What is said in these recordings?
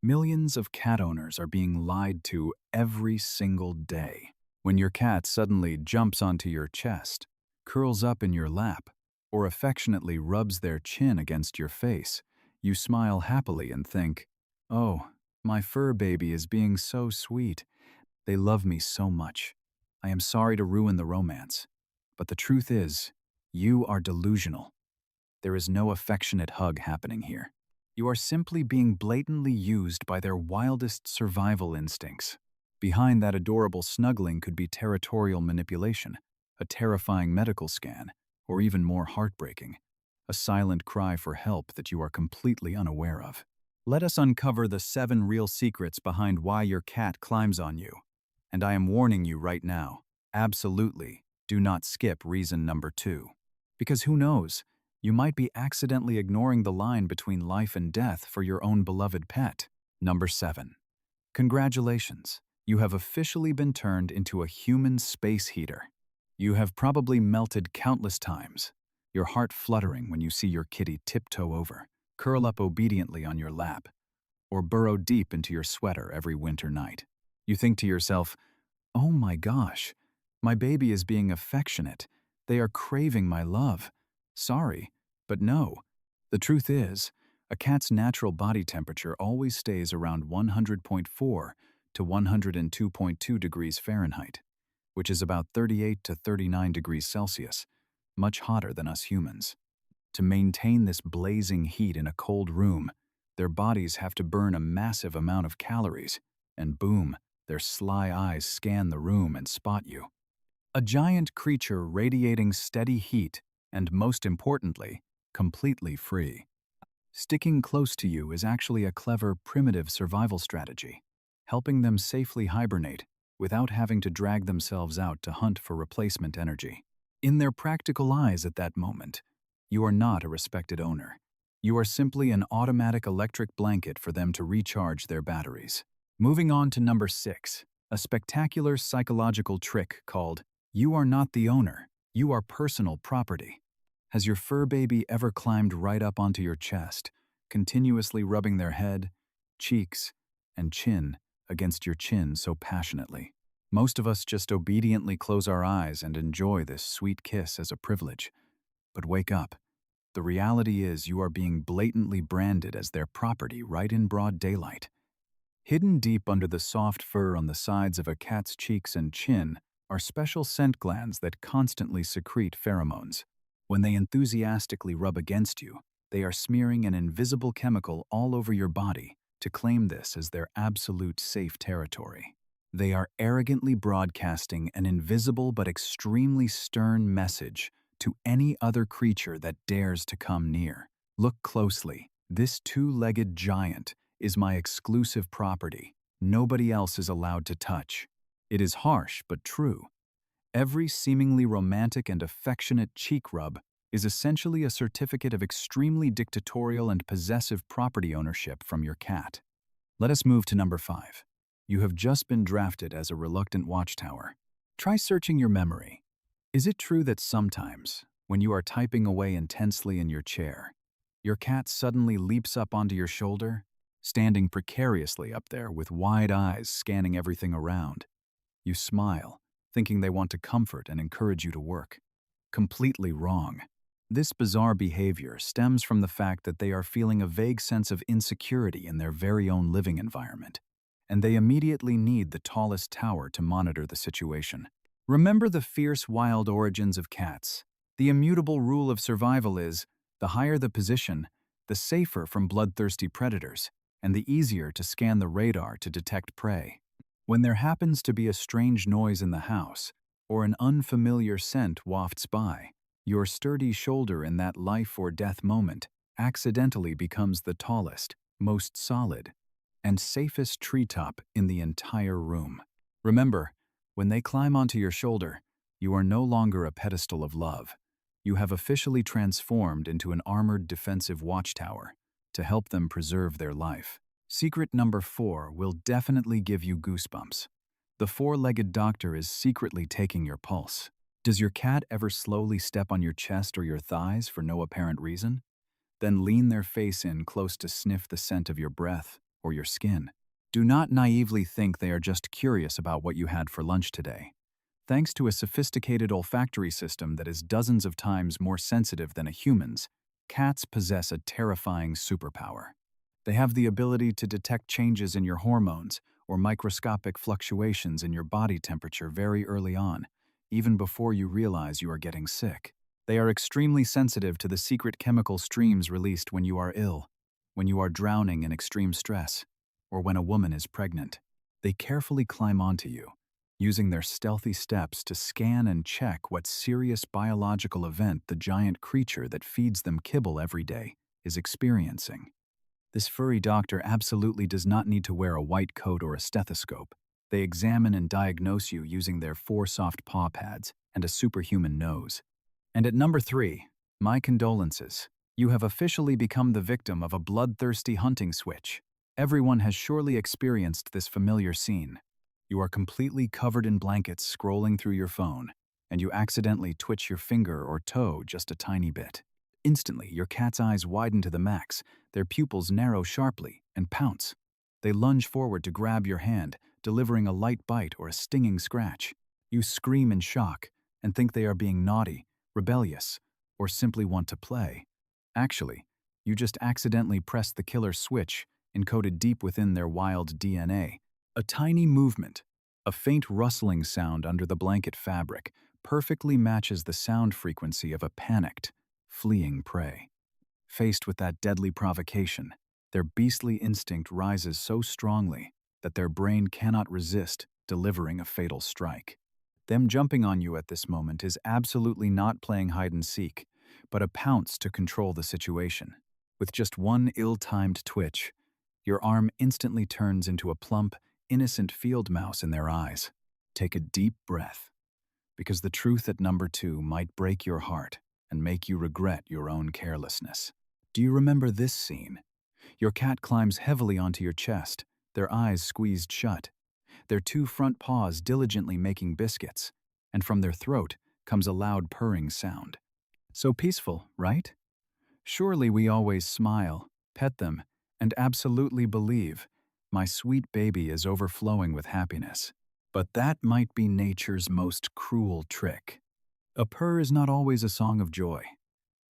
Millions of cat owners are being lied to every single day. When your cat suddenly jumps onto your chest, curls up in your lap, or affectionately rubs their chin against your face, you smile happily and think, "Oh, my fur baby is being so sweet. They love me so much. I am sorry to ruin the romance." But the truth is, you are delusional. There is no affectionate hug happening here. You are simply being blatantly used by their wildest survival instincts. Behind that adorable snuggling could be territorial manipulation, a terrifying medical scan, or even more heartbreaking, a silent cry for help that you are completely unaware of. Let us uncover the 7 real secrets behind why your cat climbs on you. And I am warning you right now, absolutely, do not skip reason number 2. Because who knows, you might be accidentally ignoring the line between life and death for your own beloved pet. Number 7. Congratulations, you have officially been turned into a human space heater. You have probably melted countless times, your heart fluttering when you see your kitty tiptoe over, curl up obediently on your lap, or burrow deep into your sweater every winter night. You think to yourself, "Oh my gosh, my baby is being affectionate. They are craving my love." Sorry, but no. The truth is, a cat's natural body temperature always stays around 100.4 to 102.2 degrees Fahrenheit, which is about 38 to 39 degrees Celsius, much hotter than us humans. To maintain this blazing heat in a cold room, their bodies have to burn a massive amount of calories, and boom, their sly eyes scan the room and spot you. A giant creature radiating steady heat and, most importantly, completely free. Sticking close to you is actually a clever, primitive survival strategy, helping them safely hibernate without having to drag themselves out to hunt for replacement energy. In their practical eyes at that moment, you are not a respected owner. You are simply an automatic electric blanket for them to recharge their batteries. Moving on to number 6, a spectacular psychological trick called "You are not the owner, you are personal property." Has your fur baby ever climbed right up onto your chest, continuously rubbing their head, cheeks, and chin against your chin so passionately? Most of us just obediently close our eyes and enjoy this sweet kiss as a privilege. But wake up. The reality is you are being blatantly branded as their property right in broad daylight. Hidden deep under the soft fur on the sides of a cat's cheeks and chin are special scent glands that constantly secrete pheromones. When they enthusiastically rub against you, they are smearing an invisible chemical all over your body to claim this as their absolute safe territory. They are arrogantly broadcasting an invisible but extremely stern message to any other creature that dares to come near. Look closely. This 2-legged giant is my exclusive property. Nobody else is allowed to touch. It is harsh but true. Every seemingly romantic and affectionate cheek rub is essentially a certificate of extremely dictatorial and possessive property ownership from your cat. Let us move to number 5. You have just been drafted as a reluctant watchtower. Try searching your memory. Is it true that sometimes, when you are typing away intensely in your chair, your cat suddenly leaps up onto your shoulder, standing precariously up there with wide eyes scanning everything around? You smile, thinking they want to comfort and encourage you to work. Completely wrong. This bizarre behavior stems from the fact that they are feeling a vague sense of insecurity in their very own living environment, and they immediately need the tallest tower to monitor the situation. Remember the fierce, wild origins of cats. The immutable rule of survival is, the higher the position, the safer from bloodthirsty predators, and the easier to scan the radar to detect prey. When there happens to be a strange noise in the house, or an unfamiliar scent wafts by, your sturdy shoulder in that life or death moment accidentally becomes the tallest, most solid, and safest treetop in the entire room. Remember, when they climb onto your shoulder, you are no longer a pedestal of love. You have officially transformed into an armored defensive watchtower to help them preserve their life. Secret number 4 will definitely give you goosebumps. The 4-legged doctor is secretly taking your pulse. Does your cat ever slowly step on your chest or your thighs for no apparent reason? Then lean their face in close to sniff the scent of your breath, or your skin. Do not naively think they are just curious about what you had for lunch today. Thanks to a sophisticated olfactory system that is dozens of times more sensitive than a human's, cats possess a terrifying superpower. They have the ability to detect changes in your hormones or microscopic fluctuations in your body temperature very early on, even before you realize you are getting sick. They are extremely sensitive to the secret chemical streams released when you are ill, when you are drowning in extreme stress, or when a woman is pregnant. They carefully climb onto you, using their stealthy steps to scan and check what serious biological event the giant creature that feeds them kibble every day is experiencing. This furry doctor absolutely does not need to wear a white coat or a stethoscope. They examine and diagnose you using their 4 soft paw pads and a superhuman nose. And at number 3, my condolences. You have officially become the victim of a bloodthirsty hunting switch. Everyone has surely experienced this familiar scene. You are completely covered in blankets scrolling through your phone, and you accidentally twitch your finger or toe just a tiny bit. Instantly, your cat's eyes widen to the max, their pupils narrow sharply, and pounce. They lunge forward to grab your hand, delivering a light bite or a stinging scratch. You scream in shock and think they are being naughty, rebellious, or simply want to play. Actually, you just accidentally pressed the killer switch encoded deep within their wild DNA. A tiny movement, a faint rustling sound under the blanket fabric, perfectly matches the sound frequency of a panicked, fleeing prey. Faced with that deadly provocation, their beastly instinct rises so strongly that their brain cannot resist delivering a fatal strike. Them jumping on you at this moment is absolutely not playing hide and seek, but a pounce to control the situation. With just one ill-timed twitch, your arm instantly turns into a plump, innocent field mouse in their eyes. Take a deep breath, because the truth at number 2 might break your heart and make you regret your own carelessness. Do you remember this scene? Your cat climbs heavily onto your chest, their eyes squeezed shut, their 2 front paws diligently making biscuits, and from their throat comes a loud purring sound. So peaceful, right? Surely we always smile, pet them, and absolutely believe, my sweet baby is overflowing with happiness. But that might be nature's most cruel trick. A purr is not always a song of joy.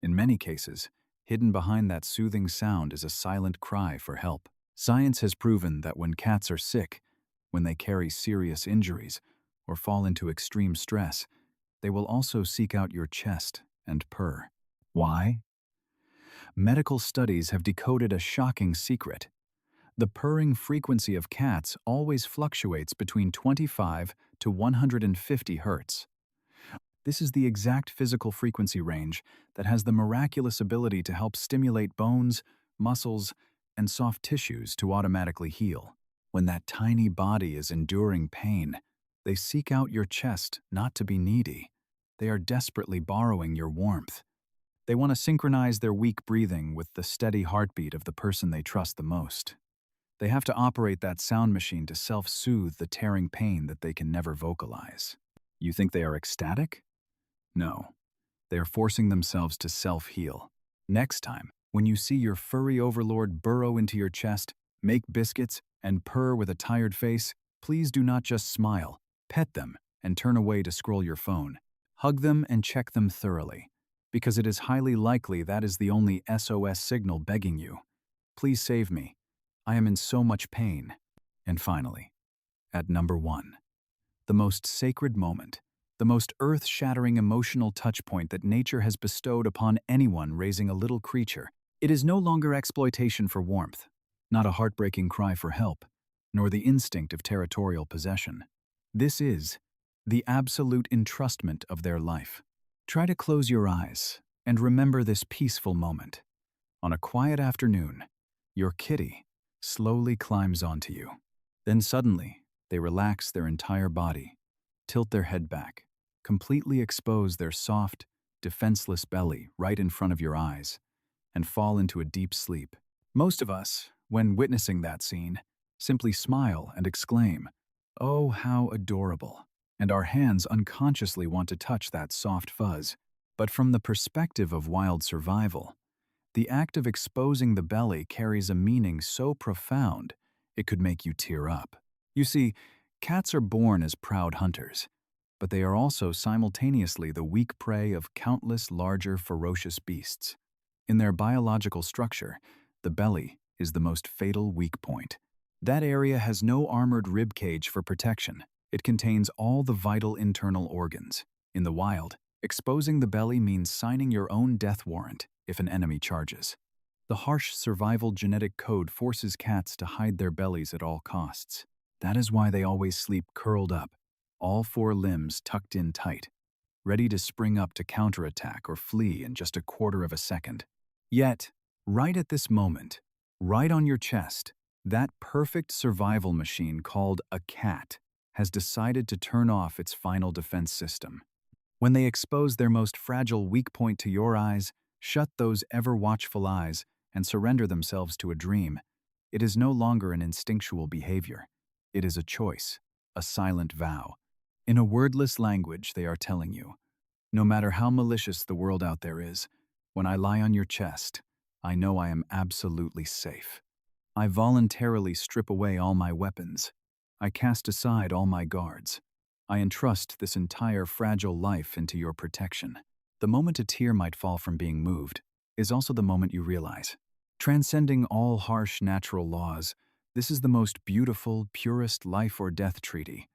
In many cases, hidden behind that soothing sound is a silent cry for help. Science has proven that when cats are sick, when they carry serious injuries, or fall into extreme stress, they will also seek out your chest and purr. Why? Medical studies have decoded a shocking secret. The purring frequency of cats always fluctuates between 25 to 150 hertz. This is the exact physical frequency range that has the miraculous ability to help stimulate bones, muscles, and soft tissues to automatically heal. When that tiny body is enduring pain, they seek out your chest not to be needy. They are desperately borrowing your warmth. They want to synchronize their weak breathing with the steady heartbeat of the person they trust the most. They have to operate that sound machine to self-soothe the tearing pain that they can never vocalize. You think they are ecstatic? No. They are forcing themselves to self-heal. Next time, when you see your furry overlord burrow into your chest, make biscuits, and purr with a tired face, please do not just smile, pet them, and turn away to scroll your phone. Hug them and check them thoroughly, because it is highly likely that is the only SOS signal begging you. Please save me. I am in so much pain. And finally, at number 1, the most sacred moment, the most earth-shattering emotional touchpoint that nature has bestowed upon anyone raising a little creature. It is no longer exploitation for warmth, not a heartbreaking cry for help, nor the instinct of territorial possession. This is the absolute entrustment of their life. Try to close your eyes and remember this peaceful moment. On a quiet afternoon, your kitty slowly climbs onto you. Then suddenly, they relax their entire body, tilt their head back, completely expose their soft, defenseless belly right in front of your eyes, and fall into a deep sleep. Most of us, when witnessing that scene, simply smile and exclaim, "Oh, how adorable," and our hands unconsciously want to touch that soft fuzz. But from the perspective of wild survival, The act of exposing the belly carries a meaning so profound it could make you tear up. You see, cats are born as proud hunters, but they are also simultaneously the weak prey of countless larger ferocious beasts. In their biological structure, the belly is the most fatal weak point. That area has no armored rib cage for protection. It contains all the vital internal organs. In the wild, exposing the belly means signing your own death warrant if an enemy charges. The harsh survival genetic code forces cats to hide their bellies at all costs. That is why they always sleep curled up, all four limbs tucked in tight, ready to spring up to counterattack or flee in just a quarter of a second. Yet, right at this moment, right on your chest, that perfect survival machine called a cat has decided to turn off its final defense system. When they expose their most fragile weak point to your eyes, shut those ever-watchful eyes, and surrender themselves to a dream, it is no longer an instinctual behavior. It is a choice, a silent vow. In a wordless language, they are telling you, no matter how malicious the world out there is, when I lie on your chest, I know I am absolutely safe. I voluntarily strip away all my weapons. I cast aside all my guards. I entrust this entire fragile life into your protection. The moment a tear might fall from being moved is also the moment you realize, transcending all harsh natural laws, this is the most beautiful, purest life or death treaty.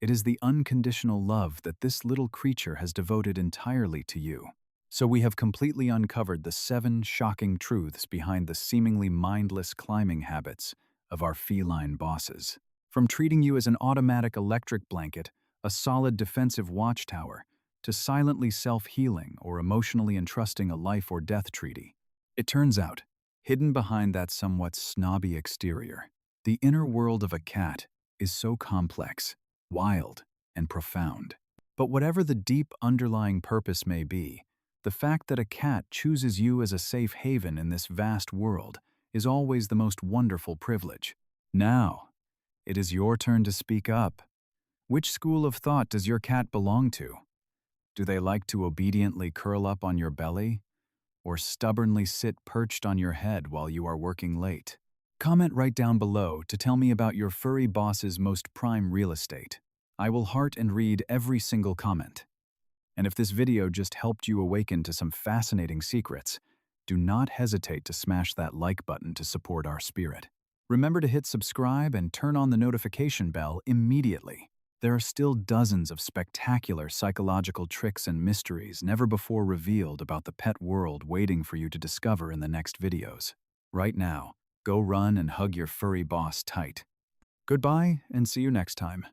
It is the unconditional love that this little creature has devoted entirely to you. So we have completely uncovered the 7 shocking truths behind the seemingly mindless climbing habits of our feline bosses. From treating you as an automatic electric blanket, a solid defensive watchtower, to silently self-healing or emotionally entrusting a life or death treaty. It turns out, hidden behind that somewhat snobby exterior, the inner world of a cat is so complex, wild, and profound. But whatever the deep underlying purpose may be, the fact that a cat chooses you as a safe haven in this vast world is always the most wonderful privilege. Now, it is your turn to speak up. Which school of thought does your cat belong to? Do they like to obediently curl up on your belly, or stubbornly sit perched on your head while you are working late? Comment right down below to tell me about your furry boss's most prime real estate. I will heart and read every single comment. And if this video just helped you awaken to some fascinating secrets, do not hesitate to smash that like button to support our spirit. Remember to hit subscribe and turn on the notification bell immediately. There are still dozens of spectacular psychological tricks and mysteries never before revealed about the pet world waiting for you to discover in the next videos. Right now, go run and hug your furry boss tight. Goodbye, and see you next time.